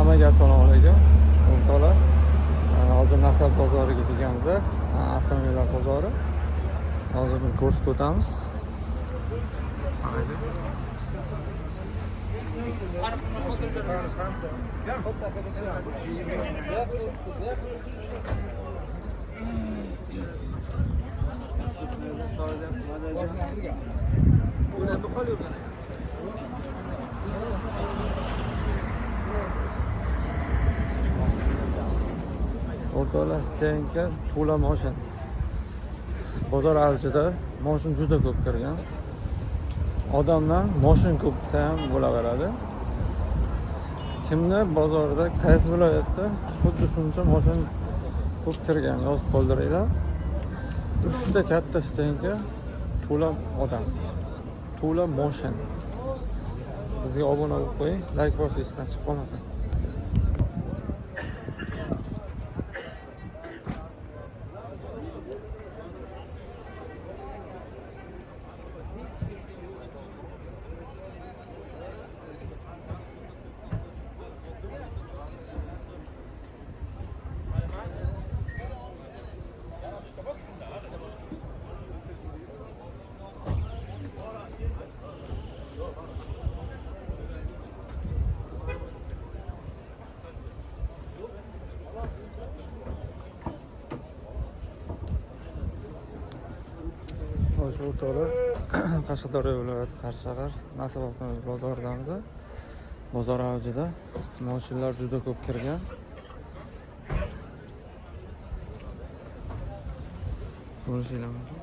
Hammaga assalomu alaykum. O'rtoqlar. Hozir Nasaf bozoriga kelganmiz. Avtomobillar bozori. Hozir ko'rsatib o'tamiz. O'rtoqlar, Stenka to'la moshin. Bozor avjida moshin juda ko'p kirgan. Odamdan moshin ko'p desa ham bo'laveradi. Kimni bozorda, qaysi viloyatda xuddi shuncha moshin ko'p kirgan yozib qoldiringlar. 3 ta katta Stenka, to'la odam, to'la moshin. Bizga obuna bo'lib qo'ying, like bosishdan chiqib qolmasin. O'rtoqlar, Qashqadaryo viloyati Qarshi shahar Nasaf avtomobil bozoridamiz. Bozor avjida moshinlar juda ko'p kirgan. Ko'rishinglar mumkin.